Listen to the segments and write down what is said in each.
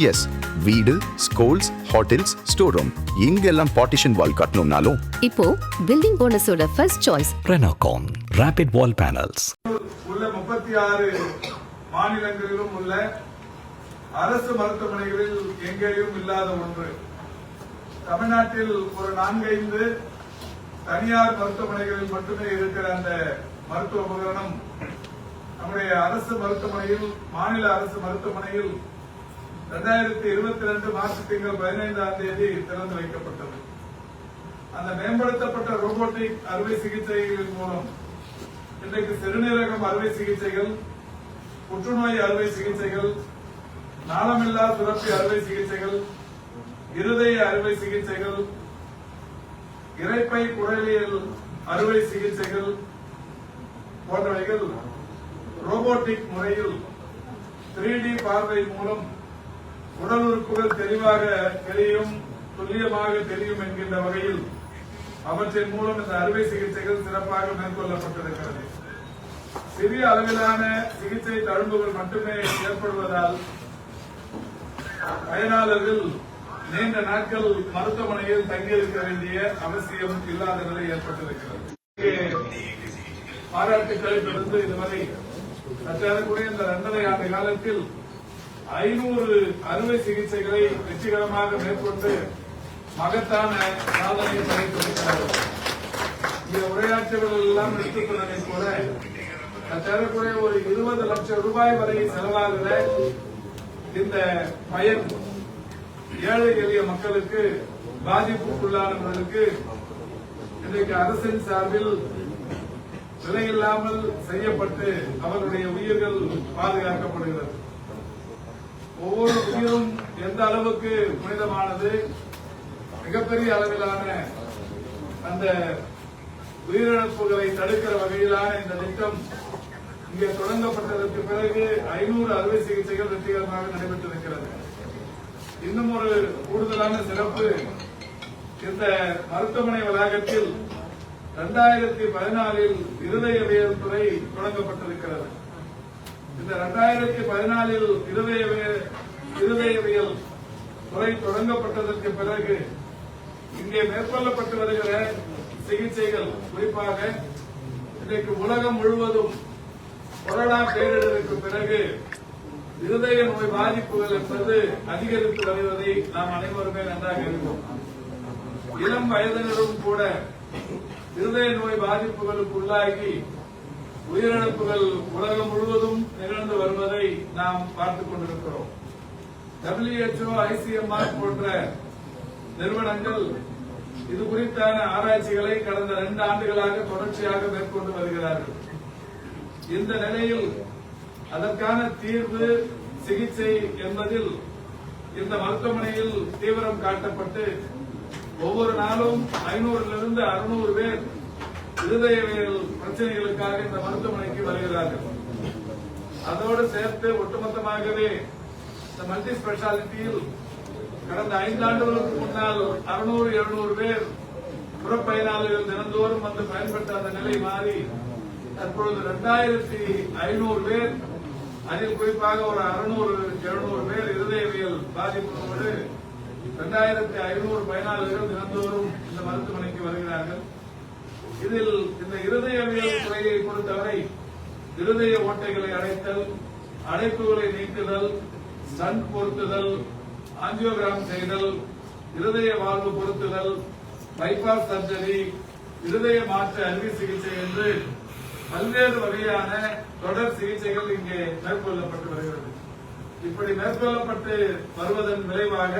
S, வீடு, schools, hotels, store room இங்கெல்லாம் partition wall கட்டணும்னாலும் இப்போ பில்டிங் போனஸோட first choice Renocon Rapid Wall Panels. உள்ள 36 மாநிலங்களிலும் உள்ள அரசு மருத்துவமனைகளில் எங்கேயும் இல்லாத ஒன்று. தமிழ்நாட்டில் ஒரு 4-5 தனியார் மருத்துவமனைகளில் மட்டுமே இருக்கிற அந்த மருத்துவ உபகரணம் நம்முடைய அரசு மருத்துவமனையில், மாநில அரசு மருத்துவமனையில் 2022 மார்ச் திங்கள் 15ஆம் தேதி திறந்து வைக்கப்பட்டது. அந்த மேம்படுத்தப்பட்ட ரோபோட்டிக் அறுவை சிகிச்சைகளின் மூலம் இன்றைக்கு சிறுநீரகம் அறுவை சிகிச்சைகள், புற்றுநோய் அறுவை சிகிச்சைகள், நாளமில்லா சுரப்பி அறுவை சிகிச்சைகள், இருதய அறுவை சிகிச்சைகள், இரைப்பை குடலியல் அறுவை சிகிச்சைகள் போன்றவைகள் ரோபோட்டிக் முறையில் 3D பார்வை மூலம் உடல் உறுப்புகள் தெளிவாக தெரியும், துல்லியமாக தெரியும் என்கின்ற வகையில் அவற்றின் மூலம் இந்த அறுவை சிகிச்சைகள் சிறப்பாக மேற்கொள்ளப்பட்டிருக்கிறது. சிறிய அளவிலான சிகிச்சை தழும்புகள் மட்டுமே ஏற்படுவதால் பயனாளர்கள் நீண்ட நாட்கள் மருத்துவமனையில் தங்கியிருக்க வேண்டிய அவசியம் இல்லாத நிலை ஏற்பட்டிருக்கிறது. பாராட்டுக்களை தொடர்ந்து இதுவரை சற்றேறக்குறைய இந்த 2.5 ஆண்டு காலத்தில் 500 அறுவை சிகிச்சைகளை வெற்றிகரமாக மேற்கொண்டு மகத்தான சாதனை படைத்திருக்கிறார்கள். இந்த உரையாற்றுவர்கள் எல்லாம் எடுத்துக் கொண்டதை போல சற்றேறக்குறைய ஒரு 20 லட்சம் ரூபாய் வரை செலவாகிற இந்த பயன் ஏழை எளிய மக்களுக்கு, பாதிப்புக்குள்ளானவர்களுக்கு இன்றைக்கு அரசின் சார்பில் விலையில்லாமல் செய்யப்பட்டு அவர்களுடைய உயிர்கள் பாதுகாக்கப்படுகிறது. ஒவ்வொரு உயிரும் எந்த அளவுக்கு புனிதமானது, மிகப்பெரிய அளவிலான அந்த உயிரிழப்புகளை தடுக்கிற வகையிலான இந்த திட்டம் இங்கே தொடங்கப்பட்டதற்கு பிறகு 500 அறுவை சிகிச்சைகள் வெற்றிகரமாக நடைபெற்றிருக்கிறது. இன்னும் ஒரு கூடுதலான சிறப்பு, இந்த மருத்துவமனை வளாகத்தில் 2014 இருதயவியல் துறை தொடங்கப்பட்டிருக்கிறது. இந்த 2014 இருதயவியல் துறை தொடங்கப்பட்டதற்கு பிறகு இங்கே மேற்கொள்ளப்பட்டு வருகிற சிகிச்சைகள், குறிப்பாக இன்றைக்கு உலகம் முழுவதும் கொரோனா பேரிடருக்கு பிறகு இருதய நோய் பாதிப்புகள் என்பது அதிகரித்து வருவதை நாம் அனைவருமே நன்றாக அறிவோம். இளம் வயதினரும் கூட இருதய நோய் பாதிப்புகளுக்கு உள்ளாகி உயிரிழப்புகள் உலகம் முழுவதும் நிகழ்ந்து வருவதை நாம் பார்த்துக் கொண்டிருக்கிறோம். WHO, ICMR போன்ற நிறுவனங்கள் இது குறித்தான ஆராய்ச்சிகளை கடந்த 2 ஆண்டுகளாக தொடர்ச்சியாக மேற்கொண்டு வருகிறார்கள். இந்த நிலையில் அதற்கான தீர்வு, சிகிச்சை என்பதில் இந்த மருத்துவமனையில் தீவிரம் காட்டப்பட்டு ஒவ்வொரு நாளும் 500 - 600 பேர் இருதயவியல் பிரச்சனைகளுக்காக இந்த மருத்துவமனைக்கு வருகிறார்கள். அதோடு சேர்த்து ஒட்டுமொத்தமாகவே இந்த மல்டி ஸ்பெஷாலிட்டியில் கடந்த 5 ஆண்டுகளுக்கு முன்னால் 600-700 பேர் புறப்பயனாளிகள் தினந்தோறும் வந்து பயன்பட்ட அந்த நிலை மாறி தற்பொழுது 2500 பேர், அதில் குறிப்பாக ஒரு 600-700 பேர் இருதயவியல் பாதிப்போடு 2500 பயனாளர்கள் தினந்தோறும் இந்த மருத்துவமனைக்கு வருகிறார்கள். இதில் இந்த இருதயவியல் துறையை பொறுத்தவரை இருதய ஓட்டைகளை அடைத்தல், அடைப்புகளை நீக்குதல், ஸ்டண்ட் பொருத்துதல், ஆஞ்சியோகிராம் செய்தல், இருதய வாழ்வு பொருத்துதல், பைபாஸ் சர்ஜரி, இருதய மாற்று அறுவை சிகிச்சை என்று பல்வேறு வகையான தொடர் சிகிச்சைகள் இங்கே மேற்கொள்ளப்பட்டு வருகிறது. இப்படி மேற்கொள்ளப்பட்டு வருவதன் விளைவாக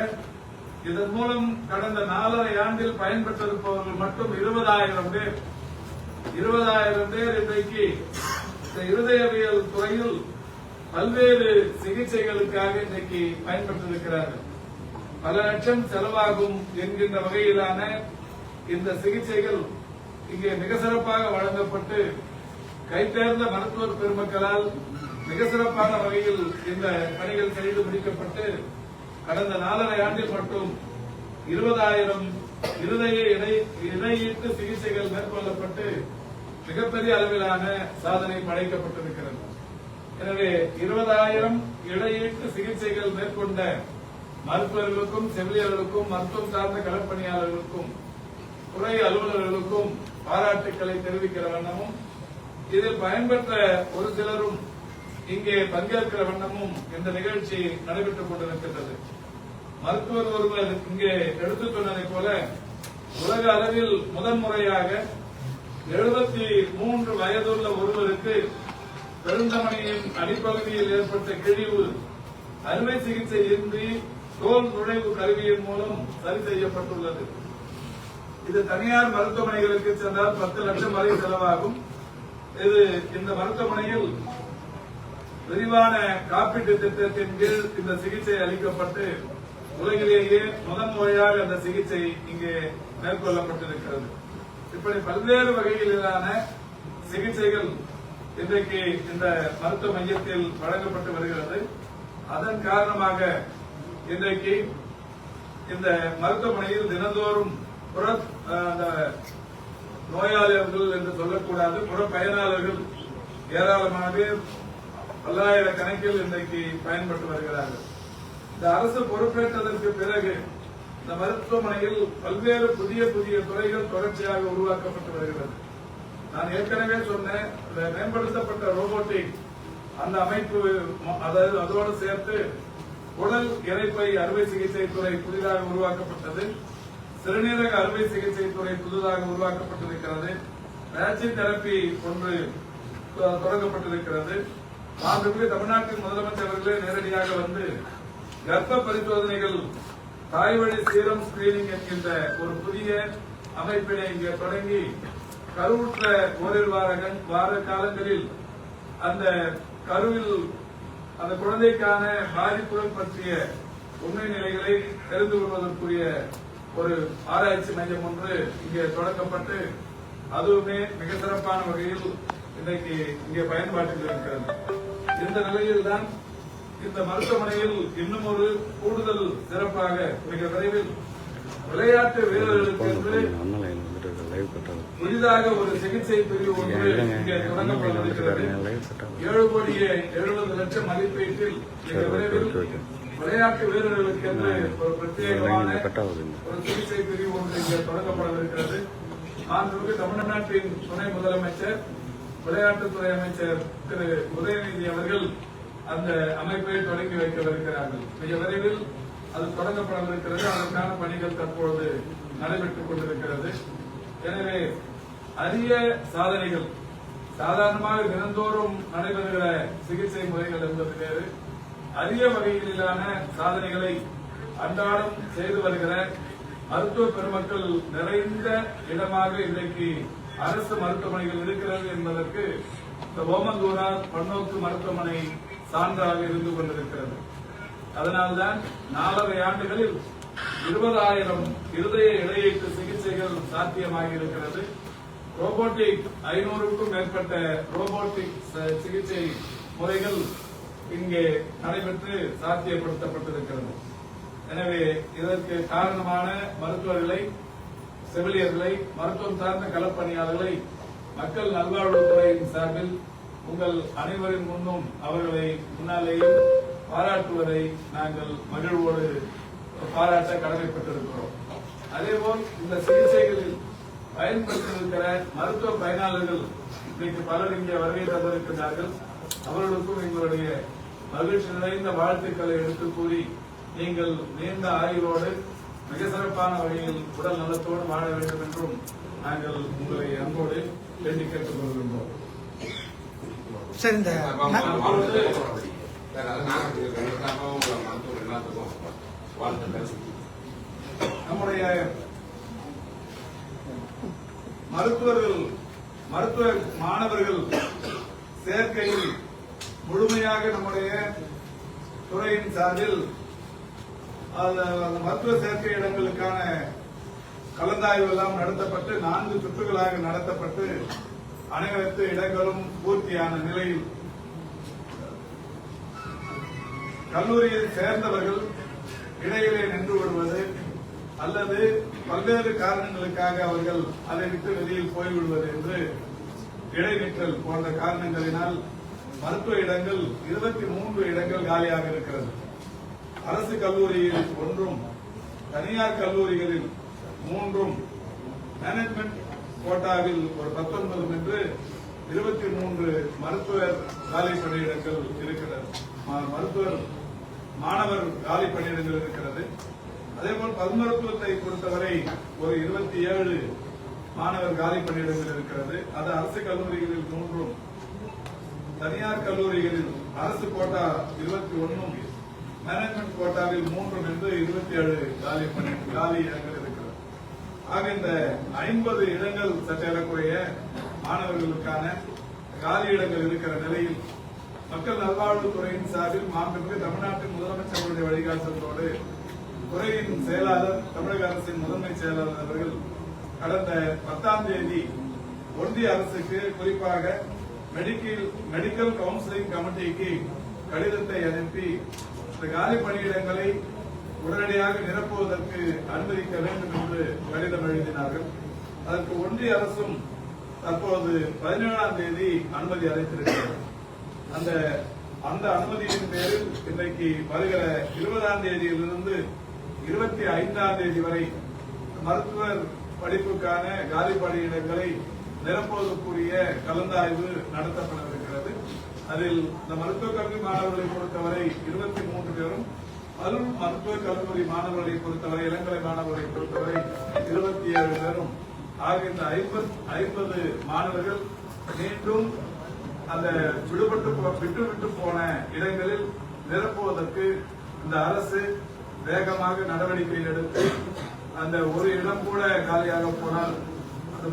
இதன் மூலம் கடந்த 4.5 ஆண்டில் பயன்பெற்றிருப்பவர்கள் மட்டும் 20,000 பேர். 20,000 பேர் இன்றைக்கு இந்த இருதயவியல் துறையில் பல்வேறு சிகிச்சைகளுக்காக இன்றைக்கு பயன்பெற்றிருக்கிறார்கள். பல லட்சம் செலவாகும் என்கின்ற வகையிலான இந்த சிகிச்சைகள் இங்கே மிக சிறப்பாக வழங்கப்பட்டு கைதேர்ந்த மருத்துவர் பெருமக்களால் மிக சிறப்பான வகையில் இந்த பணிகள் செய்து முடிக்கப்பட்டு கடந்த 4.5 ஆண்டில் மட்டும் 20,000 இருதய இணையீட்டு சிகிச்சைகள் மேற்கொள்ளப்பட்டு மிகப்பெரிய அளவிலான சாதனை படைக்கப்பட்டிருக்கிறது. எனவே 20,000 இணையீட்டு சிகிச்சைகள் மேற்கொண்ட மருத்துவர்களுக்கும், செவிலியர்களுக்கும், மருத்துவம் சார்ந்த களப்பணியாளர்களுக்கும், துறை அலுவலர்களுக்கும் பாராட்டுக்களை தெரிவிக்கிற வண்ணமும், இதில் பயன்பெற்ற ஒரு சிலரும் இங்கே பங்கேற்கிற வண்ணமும் இந்த நிகழ்ச்சி நடைபெற்றுக் கொண்டிருக்கின்றது. மருத்துவர் ஒருவர் இங்கே எடுத்துச் சொன்னதை போல உலக அளவில் முதன்முறையாக 73 வயதுள்ள ஒருவருக்கு பெருந்தமணியின் அடிப்பகுதியில் ஏற்பட்ட கிழிவு அறுவை சிகிச்சை இன்றி தோல் நுழைவு கருவியின் மூலம் சரி செய்யப்பட்டுள்ளது. இது தனியார் மருத்துவமனைகளுக்கு சென்றால் 10 லட்சம் வரை செலவாகும். இது இந்த மருத்துவமனையில் விரிவான காப்பீட்டு திட்டத்தின் கீழ் இந்த சிகிச்சை அளிக்கப்பட்டு உலகிலேயே முதன்முறையாக அந்த சிகிச்சை இங்கே மேற்கொள்ளப்பட்டிருக்கிறது. இப்படி பல்வேறு வகையிலான சிகிச்சைகள் இன்றைக்கு இந்த மருத்துவ மையத்தில் வழங்கப்பட்டு வருகிறது. அதன் காரணமாக இன்றைக்கு இந்த மருத்துவமனையில் தினந்தோறும் நோயாளர்கள் என்று சொல்லக்கூடாது, புற பயனாளர்கள் ஏராளமான பேர் பல்லாயிரக்கணக்கில் இன்றைக்கு பயன்பட்டு வருகிறார்கள். இந்த அரசு பொறுப்பேற்றதற்கு பிறகு இந்த மருத்துவமனையில் பல்வேறு புதிய புதிய துறைகள் தொடர்ச்சியாக உருவாக்கப்பட்டு வருகிறது. நான் ஏற்கனவே சொன்னேன், மேம்படுத்தப்பட்ட ரோபோட்டிக் அந்த அமைப்பு, அதாவது அதோடு சேர்த்து உடல் இரைப்பை அறுவை சிகிச்சை துறை புதிதாக உருவாக்கப்பட்டது. சிறுநீரக அறுவை சிகிச்சை துறை புதிதாக உருவாக்கப்பட்டிருக்கிறது. பேட்சி தெரப்பி ஒன்று தொடங்கப்பட்டிருக்கிறது. மாண்புமிகு தமிழ்நாட்டின் முதலமைச்சர் அவர்களே நேரடியாக வந்து கர்ப்ப பரிசோதனைகள் தாய்வழி சீரம் ஸ்கிரீனிங் என்கின்ற ஒரு புதிய அமைப்பினை இங்கே தொடங்கி கருவுற்ற ஓரிரு வார காலங்களில் அந்த கருவில் அந்த குழந்தைக்கான பாதிப்புகள் பற்றிய உண்மை நிலைகளை தெரிந்து கொள்வதற்குரிய ஒரு ஆராய்ச்சி மையம் ஒன்று இங்கே தொடங்கப்பட்டு அதுவுமே மிக சிறப்பான வகையில் இன்றைக்கு இங்கே பயன்பாட்டில் இருக்கிறது. இந்த நிலையில்தான் இந்த மருத்துவமனையில் இன்னும் ஒரு கூடுதல் சிறப்பாக மிக விரைவில் விளையாட்டு வீரர்களுக்கு என்று புதிதாக ஒரு சிகிச்சை பிரிவு ஒன்று இங்கே தொடங்கப்பட்டிருக்கிறது. 7,70,00,000 மதிப்பீட்டில் மிக விரைவில் விளையாட்டு வீரர்களுக்கு என்று ஒரு பிரத்யேகமான ஒரு சிகிச்சை பிரிவு ஒன்று இங்கே தொடங்கப்படவிருக்கிறது. மாண்புமிகு தமிழ்நாட்டின் துணை முதலமைச்சர், விளையாட்டுத்துறை அமைச்சர் திரு உதயநிதி அவர்கள் அந்த அமைப்பை தொடங்கி வைக்கவிருக்கிறார்கள். மிக விரைவில் அது தொடங்கப்படவிருக்கிறது. அதற்கான பணிகள் தற்பொழுது நடைபெற்றுக் கொண்டிருக்கிறது. எனவே அரிய சாதனைகள், சாதாரணமாக தினந்தோறும் நடைபெறுகிற சிகிச்சை முறைகள் என்பது வேறு, அரிய வகையிலான சாதனைகளை அன்றாடம் செய்து வருகிற மருத்துவ பெருமக்கள் நிறைந்த இடமாக இன்றைக்கு அரசு மருத்துவமனைகள் இருக்கிறது என்பதற்கு இந்த ஓமந்தூரார் பன்னோக்கு மருத்துவமனை சான்றாக இருந்து கொண்டிருக்கிறது. அதனால்தான் 4.5 ஆண்டுகளில் 20,000 இருதய இடையீட்டு சிகிச்சைகள் சாத்தியமாகி இருக்கிறது. ரோபோட்டிக் 500க்கும் மேற்பட்ட ரோபோட்டிக் சிகிச்சை முறைகள் இங்கே நடைபெற்று சாத்தியப்படுத்தப்பட்டிருக்கிறது. எனவே இதற்கு காரணமான மருத்துவர்களை, செவிலியர்களை, மருத்துவம் சார்ந்த களப்பணியாளர்களை மக்கள் நல்வாழ்வுத்துறையின் சார்பில் உங்கள் அனைவரின் முன்னும் அவர்களை முன்னாலேயும் பாராட்டுவதை நாங்கள் மகிழ்வோடு பாராட்ட கடமைப்பட்டிருக்கிறோம். அதேபோல் இந்த சிகிச்சைகளில் பயன்படுத்தியிருக்கிற மருத்துவ பயனாளர்கள் இன்றைக்கு பலர் இங்கே வருகை தந்திருக்கிறார்கள். அவர்களுக்கும் எங்களுடைய மகிழ்ச்சி நிறைந்த வாழ்த்துக்களை எடுத்து கூறி, நீங்கள் நீண்ட ஆயுளோடு மிக சிறப்பான வகையில் உடல் நலத்தோடு வாழ வேண்டும் என்றும் நாங்கள் உங்களை அன்போடு வேண்டி கேட்டுக் கொள்கின்றோம். நம்முடைய மருத்துவ மாணவர்கள் சேர்க்கையில் முழுமையாக நம்முடைய துறையின் சார்பில் அந்த மருத்துவ சேர்க்கை இடங்களுக்கான கலந்தாய்வு எல்லாம் நடத்தப்பட்டு 4 சுற்றுகளாக நடத்தப்பட்டு அனைத்து இடங்களும் பூர்த்தியான நிலையில் கல்லூரியில் சேர்ந்தவர்கள் இடையிலே நின்று விடுவது அல்லது பல்வேறு காரணங்களுக்காக அவர்கள் அதை விட்டு வெளியில் போய்விடுவது என்று இடைநிற்றல் போன்ற காரணங்களினால் மருத்துவ இடங்கள் 23 இடங்கள் காலியாக இருக்கிறது. அரசு கல்லூரிகளில் 1 தனியார் கல்லூரிகளில் 3 மேனேஜ்மெண்ட் கோட்டாவில் ஒரு 19 என்று 23 மருத்துவர் காலி பணியிடங்கள் இருக்கிறது. மருத்துவர் மாணவர் காலி பணியிடங்கள் இருக்கிறது. அதேபோல் பல்மருத்துவத்தை பொறுத்தவரை ஒரு 27 மாணவர் காலி பணியிடங்கள் இருக்கிறது. அது அரசு கல்லூரிகளில் 3 தனியார் கல்லூரிகளில் அரசு கோட்டா 21 மேனேஜ்மெண்ட் கோட்டாவில் 3 என்று 27 காலி இடங்கள் இருக்கிறது. ஆக இந்த 50 இடங்கள் சற்றேறக்குறைய மாணவர்களுக்கான காலி இடங்கள் இருக்கிற நிலையில் மக்கள் நல்வாழ்வுத்துறையின் சார்பில் மாண்புமிகு தமிழ்நாட்டின் முதலமைச்சர்களுடைய வழிகாட்டுதலோடு துறையின் செயலாளர் தமிழக அரசின் முதன்மை செயலாளர் அவர்கள் கடந்த 10ஆம் தேதி ஒன்றிய அரசுக்கு குறிப்பாக மெடிக்கல் கவுன்சிலிங் கமிட்டிக்கு கடிதத்தை அனுப்பி இந்த காலி பணியிடங்களை உடனடியாக நிரப்புவதற்கு அனுமதிக்க வேண்டும் என்று கடிதம் எழுதினார்கள். அதற்கு ஒன்றிய அரசும் தற்போது 17ஆம் தேதி அனுமதி அளித்திருக்கிறது. அந்த அனுமதியின் பேரில் இன்றைக்கு வருகிற 20ஆம் தேதியிலிருந்து 25ஆம் தேதி வரை மருத்துவர் படிப்புக்கான காலி பணியிடங்களை நிரப்புவதற்குரிய கலந்தாய்வு நடத்தப்படவிருக்கிறது. அதில் இந்த மருத்துவக் கல்வி மாணவர்களை பொறுத்தவரை 23 பேரும், பல் மருத்துவக் கல்லூரி மாணவர்களை பொறுத்தவரை, இளங்கலை மாணவர்களை பொறுத்தவரை 27 பேரும் ஆக இந்த 50 மாணவர்கள் மீண்டும் அந்த விட்டு போன இடங்களில் நிரப்புவதற்கு இந்த அரசு வேகமாக நடவடிக்கை எடுத்து அந்த ஒரு இடம் கூட காலியாக போனால் அந்த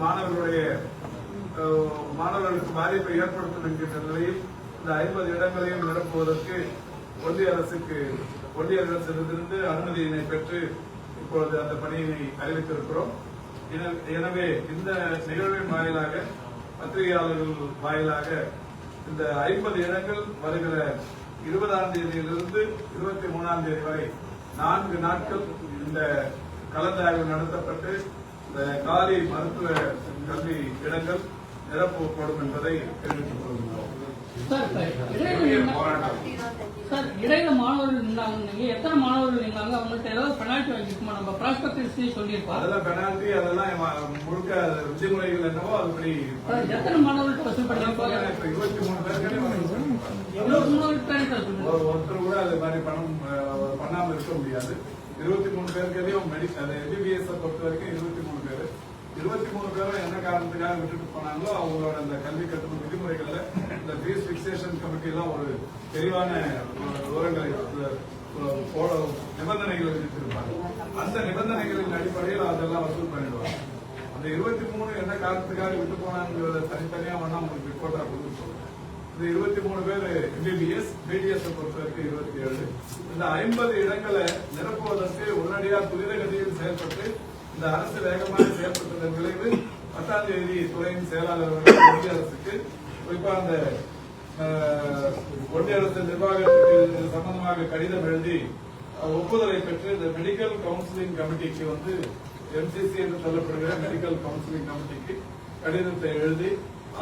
மாணவர்களுக்கு பாதிப்பை ஏற்படுத்தும் என்கின்ற நிலையில் இந்த 50 இடங்களையும் நிரப்புவதற்கு ஒன்றிய அரசிடமிருந்து அனுமதியினை பெற்று இப்பொழுது அந்த பணியினை அறிவித்திருக்கிறோம். எனவே இந்த நிகழ்வின் வாயிலாக பத்திரிகையாளர்கள் வாயிலாக இந்த 50 இடங்கள் வருகிற 20ஆம் தேதியிலிருந்து 23ஆம் தேதி வரை 4 நாட்கள் இந்த கலந்தாய்வு நடத்தப்பட்டு இந்த காலி மருத்துவ கல்வி இடங்கள் நிரப்பப்படும் என்பதை தெரிவித்துக் கொள்கிறோம். சார், இடையில மாணவர்கள் நின்றாங்க, எத்தனை மாணவர்கள் நின்றாங்க, அவங்களுக்கு ஏதாவது பெனால்டி வாங்கிருக்குமா? நம்ம ப்ராஸ்பெக்டிவ்ஸ்லயே சொல்லியிருப்போம். அதெல்லாம் பெனால்டி, அதெல்லாம் முழுக்க விதிமுறைகள் என்னவோ அதுபடி. எத்தனை மாணவர்கள் வசூல் பண்ணிருப்பாங்க? 23 பேருக்கு ஒருத்தர் கூட அது மாதிரி பணம் பண்ணாம இருக்க முடியாது. 23 பேருக்கையும் எம்பிபிஎஸ் பொறுத்த வரைக்கும் 23 பேர். 23 பேரும் என்ன காரணத்துக்காக விட்டுட்டு போனாங்களோ அவங்களோட அந்த கல்வி கட்டண விதிமுறைகள்ல இந்த ஃபீஸ் பிக்சேஷன் கமிட்டி எல்லாம் ஒரு தெளிவான விவரங்களை நிபந்தனைகளை விதித்திருப்பாங்க. அந்த நிபந்தனைகளின் அடிப்படையில் அதெல்லாம் வசூல் பண்ணிடுவாங்க. அந்த 23 என்ன காரணத்துக்காக விட்டு போனாங்கிறத தனித்தனியா வேணா உங்களுக்கு ரிப்போர்ட்டா கொடுத்துருக்கோம். இந்த 23 பேர் எம்பிபிஎஸ், பிடிஎஸ் பொறுத்த வரைக்கும் 27. இந்த 50 இடங்களை நிரப்புவதற்கு உடனடியாக துரிதகதியில் செயல்பட்டு இந்த அரசு வேகமாக செயல்பட்டதன் விளைவு 10ஆம் தேதி துறையின் செயலாளர் ஒன்றிய அரசுக்கு குறிப்பா அந்த ஒன்றிய அரசு நிர்வாகத்துக்கு சம்பந்தமாக கடிதம் எழுதி ஒப்புதலை பெற்று இந்த மெடிக்கல் கவுன்சிலிங் கமிட்டிக்கு எம்சிசி என்று சொல்லப்படுகிற மெடிக்கல் கவுன்சிலிங் கமிட்டிக்கு கடிதத்தை எழுதி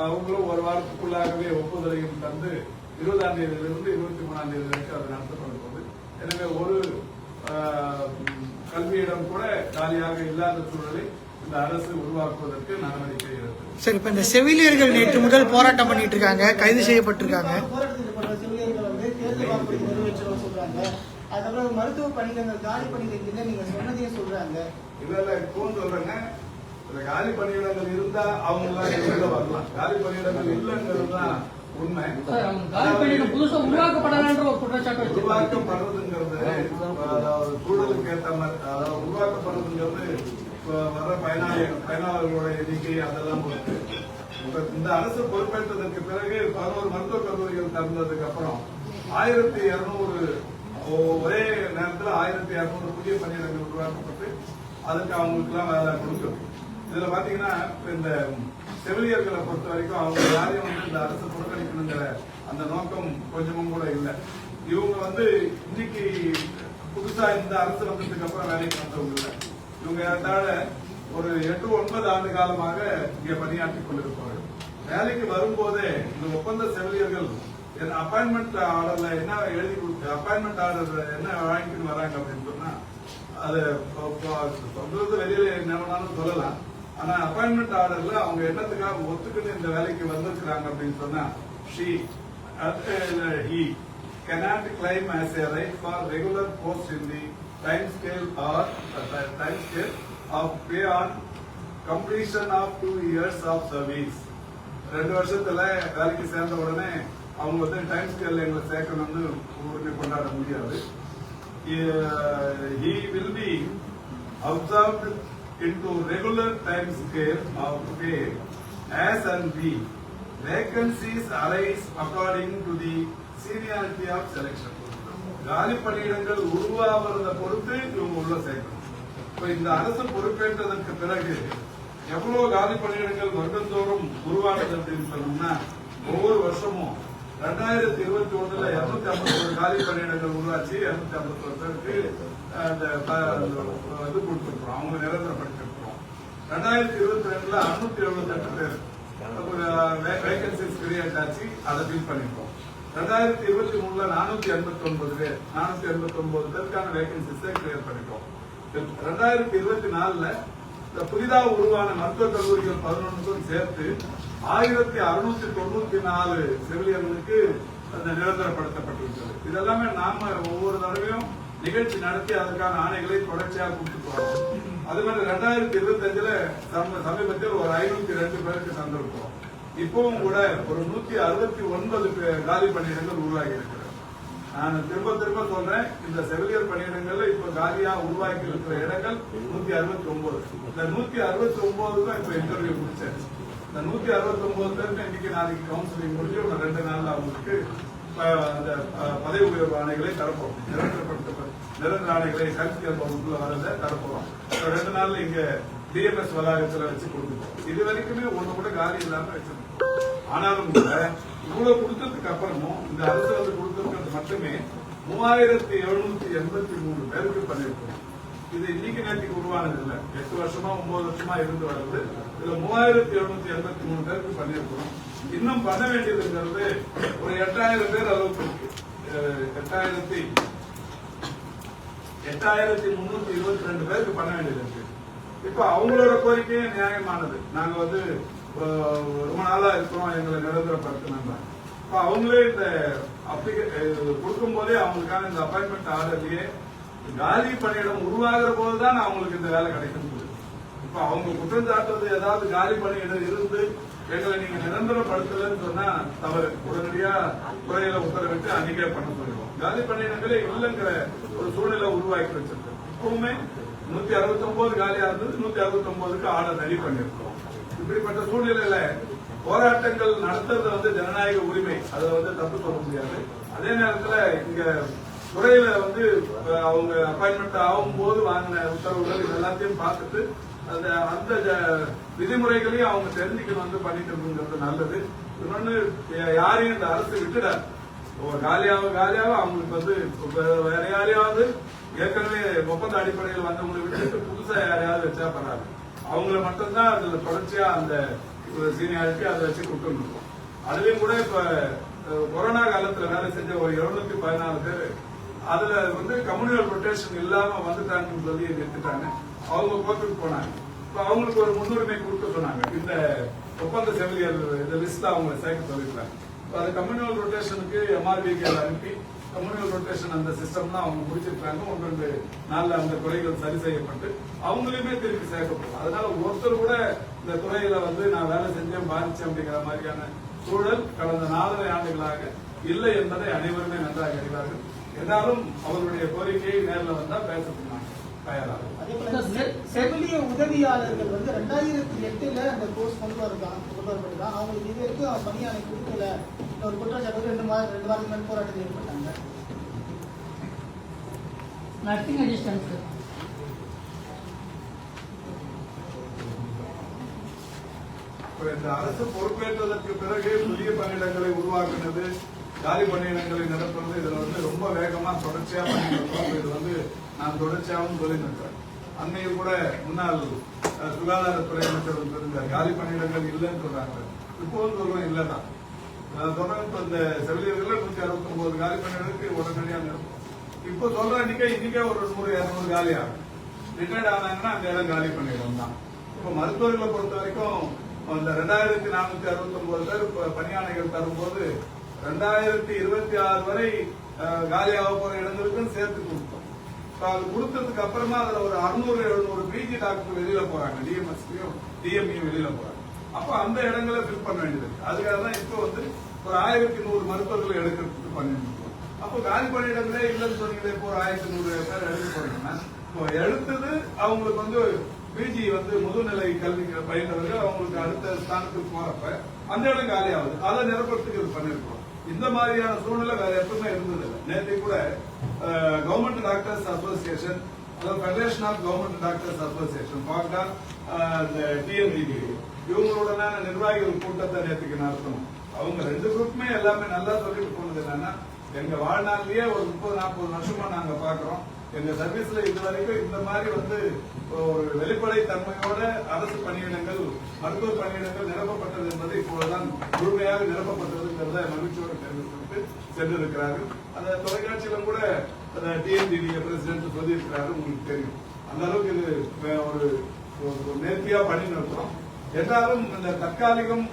அவங்களும் ஒரு வாரத்துக்குள்ளாகவே ஒப்புதலையும் தந்து 20ஆம் தேதியிலிருந்து 23ஆம் தேதி வரைக்கும் அது நடத்தப்படுகிறது. எனவே ஒரு கல்வியிடம் கூட காலியாக இல்லாத சூழலை இந்த அரசு உருவாக்குவதற்கு நடவடிக்கை எடுத்தது. சரி, இப்ப இந்த செவிலியர்கள் நேற்று முதல் போராட்டம் பண்ணிட்டு இருக்காங்க, கைது செய்யப்பட்டிருக்காங்க. மருத்துவ பணியிடங்கள் காலி பணியிடங்கள் நீங்க சொன்னதையும் சொல்றாங்க. இல்ல இப்பவும் சொல்றேங்க, காலி பணியிடங்கள் இருந்தா அவங்க எல்லாம் வரலாம். காலி பணியிடங்கள் இல்லைங்கிறது தான் உண்மை. புதுசா உருவாக்கப்படுறதுங்கிறது சூழலுக்கு ஏற்ற மாதிரி, அதாவது உருவாக்கப்படுறதுங்கிறது வர்ற பயனாளர்களோட எண்ணிக்கை அதெல்லாம் பொறுத்து. இந்த அரசு பொறுப்பேற்றதற்கு பிறகு 11 மருத்துவக் கல்லூரிகள் திறந்ததுக்கு அப்புறம் 1200 ஒரே நேரத்தில் 1200 புதிய பணியிடங்கள் உருவாக்கப்பட்டு அதுக்கு அவங்களுக்கு எல்லாம் வேலை கொடுக்கும். இதுல பாத்தீங்கன்னா இந்த செவிலியர்களை பொறுத்த வரைக்கும் அவங்க யாரையும் இந்த அரசு புறக்கணிக்கணுங்கிற அந்த நோக்கம் கொஞ்சமும் கூட இல்லை. இவங்க இன்னைக்கு புதுசா இந்த அரசு வந்ததுக்கு அப்புறம் வேலைக்கு வந்தவங்க இல்லை. இவங்க ஏதால ஒரு 8-9 ஆண்டு காலமாக இங்க பணியாற்றிக் கொண்டிருப்பார்கள். வேலைக்கு வரும்போதே இந்த ஒப்பந்த செவிலியர்கள் அப்பாயின்மெண்ட் ஆர்டர்ல என்ன எழுதி கொடுத்து அப்பாயின்மெண்ட் ஆர்டர் என்ன வாங்கிட்டு வராங்க அப்படின்னு சொன்னா அது சொல்றது வெளியில என்ன வேணாலும் சொல்லலாம். ஆனா அப்பாயின்மெண்ட் ஆர்டர்ல அவங்க என்னத்துக்காக ஒத்துக்கிட்டு இந்த வேலைக்கு வந்திருக்கிறாங்க அப்படின்னு சொன்னா he cannot claim as a right for regular post in the time scale or time scale of pay on completion of 2 years of service. 2 வருஷத்துல வேலைக்கு சேர்ந்த உடனே அவங்க வந்து டைம் ஸ்கேல்ல எங்களை சேர்க்கணும்னு உரிமை கொண்டாட முடியாது. He will be observed into regular time scale of pay as and the vacancies arise according to the seniority of selection. காலி பணியிடங்கள் உருவாகிறத பொறுத்து இவங்க உள்ள சேர்க்கணும். இப்ப இந்த அரசு பொறுப்பேற்றதற்கு பிறகு எவ்வளவு காலி பணியிடங்கள் வருடந்தோறும் உருவானது அப்படின்னு சொன்னோம்னா ஒவ்வொரு வருஷமும் 2021 251 காலி பணியிடங்கள் உருவாச்சு. 251 பேருக்கு இது கொடுத்துருக்கோம், அவங்க நிரந்தரப்படுத்திருக்கிறோம். 2022 678 பேர் வேகன்சிஸ் கிரியேட் ஆச்சு, அதை ஃபில் பண்ணிருக்கோம். 2023 489 பேர் 489 பேருக்கான வேகன்சிஸை கிளியர் பண்ணிட்டோம். 2024 புதிதாக உருவான மருத்துவக் கல்லூரிகள் 11க்கும் சேர்த்து 1694 செவிலியர்களுக்கு நிரந்தரப்படுத்தப்பட்டிருக்கிறது. இதெல்லாமே நாம ஒவ்வொரு தடவையும் நிகழ்ச்சி நடத்தி அதற்கான ஆணைகளை தொடர்ச்சியாக கொடுத்துட்டு வரோம். அது மாதிரி 2025 சமீபத்தில் ஒரு 502 பேருக்கு தந்திருக்கிறோம். இப்பவும் கூட ஒரு 169 காலி பணியிடங்கள் உருவாகி இருக்கிறது. நான் திரும்ப சொல்றேன், இந்த செவிலியர் பணியிடங்கள்ல இப்ப காலியா உருவாக்கி இருக்கிற இடங்கள் 169. இந்த 169 தான் இப்ப இன்டர்வியூ முடிச்சாச்சு. இந்த 169 பேருக்கு இன்னைக்கு நாளைக்கு கவுன்சிலிங் முடிஞ்சு ஒரு 2 நாள்ல அவங்களுக்கு அந்த பதவி உயர்வு ஆணைகளை தரப்போம். நிரந்தர ஆணைகளை கல்வியல் வகுப்புல வரத தரப்போம். 2 நாள்ல இங்க டிஎம்எஸ் வளாகத்துல வச்சு கொடுத்துருக்கோம். இது வரைக்குமே ஒண்ணு கூட காலி இல்லாம வச்சிருக்கோம். ஆனாலும் கூட இவ்வளவு கொடுத்ததுக்கு அப்புறமும் இந்த அரசு வந்து கொடுத்திருக்கிறது மட்டுமே 3783 பேருக்கு பண்ணிருக்கோம். இது இன்னைக்கு நேற்றுக்கு உருவானது இல்ல, 8 வருஷமா 9 வருஷமா இருந்து வருது. இதுல 3783 பேருக்கு பண்ணிருக்கோம். இன்னும் பண்ண வேண்டியதுங்கிறது ஒரு 8000 பேர் அளவுக்கு இருக்கு. 8322 பேருக்கு பண்ண வேண்டியது இருக்கு. இப்ப அவங்களோட கோரிக்கையே நியாயமானது. நாங்க வந்து ரொம்ப நாளா இருக்கிறோம், எங்களை நிரந்தரப்படுத்தினாங்க. இப்ப அவங்களே இந்த கொடுக்கும் போதே அவங்களுக்கான இந்த அப்பாயின்மெண்ட் ஆர்டர்லயே காலி பணியிடம் உருவாகிற போதுதான் அவங்களுக்கு இந்த வேலை கிடைக்கும். இப்ப அவங்க குற்றம் சாட்டுறது ஏதாவது காலி பணியிடம் இருந்து எங்களை நீங்க நிரந்தரப்படுத்தலன்னு சொன்னா தவறு. உடனடியா துறையில உத்தரவிட்டு அன்னைக்கே பண்ண சொல்லுவோம். காலி பணியிடங்களே இல்லைங்கிற ஒரு சூழ்நிலை உருவாக்கி வச்சிருக்கோம். இப்பவுமே 169 காலியா இருந்தது, 169க்கு ஆர்டர் ரெடி பண்ணிருக்கோம். இப்படிப்பட்ட சூழ்நிலையில போராட்டங்கள் நடத்துறது வந்து ஜனநாயக உரிமை, அதை வந்து தப்பு சொல்ல முடியாது. அதே நேரத்துல இங்க துறையில வந்து அவங்க அப்பாயின்மெண்ட் ஆகும் போது வாங்கின உத்தரவுகள் இது எல்லாத்தையும் பார்த்துட்டு அந்த விதிமுறைகளையும் அவங்க தெரிஞ்சுக்கணும், வந்து பண்ணிட்டு இருக்குங்கிறது நல்லது. இன்னொன்னு யாரையும் இந்த அரசு விட்டுடாது. காலியாக அவங்களுக்கு வந்து வேற யாரையாவது ஏற்கனவே ஒப்பந்த அடிப்படையில் வந்தவங்களை விட்டுட்டு புதுசா யாரையாவது வச்சா பரவாது. அவங்கள மட்டும்தான் அதுல தொடர்ச்சியா அந்த சீனியாரிட்டி அதை வச்சு கொடுத்துட்டு இருக்கோம். அதுலயும் கூட இப்ப கொரோனா காலத்துல வேலை செஞ்ச ஒரு 714 பேர் அதுல வந்து கம்யூனல் ரொட்டேஷன் இல்லாம வந்துட்டாங்கன்னு சொல்லி நிறுத்திட்டாங்க. அவங்க கோர்ட்டுக்கு போனாங்க. இப்ப அவங்களுக்கு ஒரு முன்னுரிமை கொடுக்க சொன்னாங்க. இந்த ஒப்பந்த செவிலியர் இந்த லிஸ்ட்ல அவங்க சேர்க்க சொல்லிருக்காங்க. அது கம்யூனல் ரொட்டேஷனுக்கு எம்ஆர்பிக்கு அனுப்பி கம்யூனல் ரொட்டேஷன் அந்த சிஸ்டம் தான் அவங்க முடிச்சிருக்காங்க. 1-2 நாள்ல அந்த குறைகள் சரி செய்யப்பட்டு அவங்களையுமே திருப்பி சேர்க்கப்படும். அதனால ஒருத்தர் கூட இந்த துறையில வந்து நான் வேலை செஞ்சேன் பாதிச்சேன் அப்படிங்கிற மாதிரியான சூழல் கடந்த 4 ஆண்டுகளாக இல்லை என்பதை அனைவருமே நன்றாக அறிவார்கள். என்றாலும் அவர்களுடைய கோரிக்கையை நேரில் வந்தா பேச தயாராகும். அதே போல செவிலிய உதவியாளர்கள் வந்து 2008 அந்த கோர்ஸ் கொண்டு வரப்பட்டுதான் அவங்களுக்கு இது வரைக்கும் பணியாளை கொடுக்கல ஒரு குற்றச்சாட்டு 2 வாரத்துக்கு மேல் போராட்டத்தில் ஏற்பட்டாங்க. நர்சிங் அசிஸ்டன்ட் இந்த அரசு பொறுப்பேற்றதற்கு பிறகு புதிய பணியிடங்களை உருவாக்குனது, காலி பணியிடங்களை நடத்துறது, இதுல வந்து ரொம்ப வேகமா தொடர்ச்சியா பண்ணிருக்கோம். இது வந்து நான் தொடர்ச்சியாகவும் சொல்லியிருக்கேன். அன்னையில் கூட முன்னாள் சுகாதாரத்துறை அமைச்சர் தெரிஞ்ச காலி பணியிடங்கள் இல்லைன்னு சொல்றாங்க. இப்போவும் சொல்றோம் இல்லதான். நான் சொன்ன இப்ப இந்த செவிலியர்கள் 169 காலி பணியிடங்களுக்கு உடனடியாக இருக்கும். இப்போ சொல்ற இன்னைக்கே ஒரு 100-200 காலி ஆகும். ரிட்டையர்ட் ஆனாங்கன்னா அந்த இடம் காலி பண்ணிடும் தான். இப்போ மருத்துவர்களை பொறுத்த வரைக்கும் இந்த 2469 பேர் பணியாணைகள் தரும்போது 2026 வரை காலியாக போற இடங்களுக்கும் சேர்த்து கொடுத்தோம். அது கொடுத்ததுக்கு அப்புறமா அதுல ஒரு 600-700 பிஜி டாக்டர் வெளியில போறாங்க, டிஎம்எஸ்பியும் டிஎம்இயும் வெளியில போறாங்க. அப்ப அந்த இடங்களை ஃபில் பண்ண வேண்டியது. அதுக்காக தான் இப்போ வந்து ஒரு 1100 மருத்துவர்களை எடுக்கிறதுக்கு பண்ணிருக்கோம். அப்போ காலி பணியிடங்களே இல்லைன்னு சொன்னீங்களே, இப்போ ஒரு 1100 பேர் எடுக்க போறீங்கன்னா இப்போ எடுத்தது அவங்களுக்கு வந்து பிஜி வந்து முதுநிலை கல்வி பயின்றவர்கள் அவங்களுக்கு அடுத்த ஸ்தானத்துக்கு போறப்ப அந்த இடம் காலி ஆகுது. அதை நிரப்பத்துக்கு இது பண்ணிருக்கோம். இந்த மாதிரியான சூழ்நிலை வேற எப்பவுமே இருந்ததில்லை. நேற்று கூட கவர்மெண்ட் டாக்டர்ஸ் அசோசியேஷன், அதாவது federation of government doctors association, பாக்டா, டிஎன்டிபி இவங்களுடனான நிர்வாகிகள் கூட்டத்தை நேற்றுக்கு நடத்தணும். அவங்க 2 குரூப்புமே எல்லாமே நல்லா சொல்லிட்டு போனது என்னன்னா, எங்க வாழ்நாளிலேயே ஒரு 30-40 வருஷமா நாங்க பாக்குறோம், எங்க சர்வீஸ்ல இது வரைக்கும் இந்த மாதிரி வந்து ஒரு வெளிப்படை தன்மையோட அரசு பணியிடங்கள், மருத்துவ பணியிடங்கள் நிரப்பப்பட்டது என்பது இப்போதுதான் முழுமையாக நிரப்பப்பட்டதுங்கிறத மகிழ்ச்சியோடு தெரிவித்து சென்றிருக்கிறார்கள். அந்த தொலைக்காட்சியிலும் கூட டிஎன்டிடி பிரசிடென்ட் சொல்லியிருக்கிறாரு, உங்களுக்கு தெரியும். அந்த அளவுக்கு இது ஒரு நேர்த்தியா பணி நடத்துறோம். எல்லாரும் இந்த தற்காலிகம்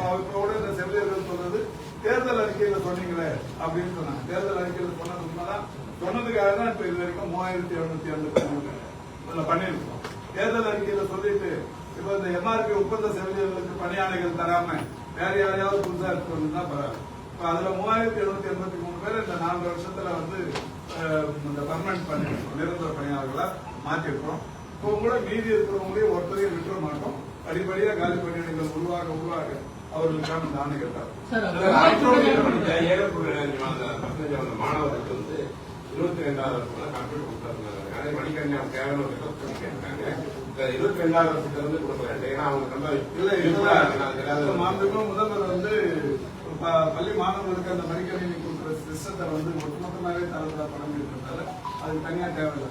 அவரோட இந்த செவிலியர்கள் சொல்றது தேர்தல் அறிக்கையில சொன்னீங்களே அப்படின்னு சொன்னாங்க. தேர்தல் அறிக்கையில சொன்னது உண்மைதான். சொன்னதுக்காக தான் இப்ப இது வரைக்கும் 3750 பண்ணிருக்கோம். தேர்தல் அறிக்கையில சொல்லிட்டு இப்ப இந்த எம்ஆர்பி ஒப்பந்த செவிலியர்களுக்கு பணியாணைகள் தராம வேற யாரையாவது புதுசா எடுத்துருந்தா பரவாயில்ல. இப்ப அதுல 3783 பேர் இந்த 4 வருஷத்துல வந்து இந்த பர்மனன்ட் பண்ணிருக்கோம், நிரந்தர பணியாளர்களா மாற்றிருக்கோம். இப்போ கூட மீதி இருக்கிறவங்களையும் ஒருத்தரையும் விட்டுற மாட்டோம். படிப்படியா காலி பணியிடங்கள் உருவாக அவர்களுக்கான இந்த ஆணைகள் தரும். மாணவர்களுக்கு வந்து 22,000 கம்ப்யூட்டர் கொடுத்தாங்க. அதே மணிக்கணியா தேவையான 22,000 வந்து கொடுக்கல. ஏன்னா அவங்க முதல்வர் வந்து பள்ளி மாணவர்களுக்கு அந்த மடிக்கணினி கொடுக்குற சிஸ்டத்தை வந்து ஒட்டுமொத்தமாகவே தரதா படம் இருக்கிறதால அதுக்கு தனியா தேவையில்லை.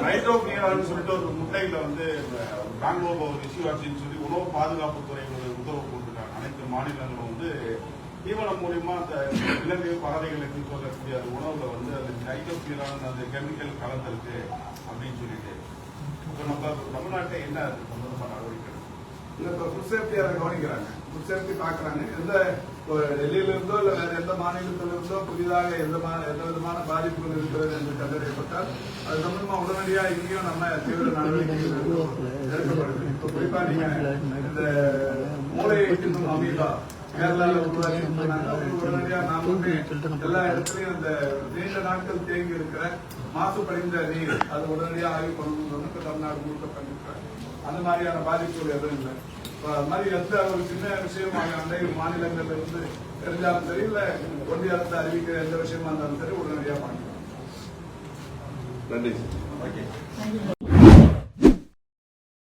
ரைட் ஆஃப் நியர்னு சொல்லிட்டு ஒரு முட்டையில வந்து பெங்களூர்ல ஒரு இஷ்யூ ஆச்சுன்னு சொல்லி உணவு பாதுகாப்புத்துறை உத்தரவு போட்டிருக்காங்க. அனைத்து மாநிலங்களும் வந்து தீவனம் மூலியமா அந்த விலங்கு பறவைகளை தீர்ப்பதற்கூடிய அந்த உணவுல வந்து அந்த ரைட் ஆஃப் நியரான அந்த கெமிக்கல் கலந்திருக்கு அப்படின்னு சொல்லிட்டு நம்ம தமிழ்நாட்டை என்ன சம்பந்தமான நடவடிக்கை இல்ல இப்ப ஃபுட் சேஃப்டி அதை கவனிக்கிறாங்க, ஃபுட் சேஃப்டி பாக்குறாங்க. எந்த டெல்லியில இருந்தோ இல்ல வேற எந்த மாநிலத்தில இருந்தோ புதிதாக எந்த விதமான பாதிப்புகள் இருக்கிறது என்று கண்டறியப்பட்டால் அது சம்பந்தமா உடனடியா இங்கேயும் நம்ம தீவிர நடவடிக்கைகள் எடுக்கப்படுது. இப்ப குறிப்பா நீங்க இந்த மூளை தின்னும் அமீபா கேரளாவில் உருவாக்கி உடனடியா நாம எல்லா இடத்துலயும் இந்த நீண்ட நாட்கள் தேங்கி இருக்கிற மாசுபடிந்த நீர் அது உடனடியாக ஆய்வு பண்ணணும்னு தமிழ்நாடு முழுக்க பண்ணிருக்காங்க. அந்த மாதிரியான பாதிப்புகள் எதுவும் இல்லை. அது மாதிரி எந்த ஒரு சின்ன விஷயம் அண்டை மாநிலங்கள்ல இருந்து தெரிஞ்சாலும் சரி, இல்ல ஒன்றிய அரசு அறிவிக்கிற எந்த விஷயமா இருந்தாலும் சரி உடனடியாக பண்ணிக்கலாம். நன்றி.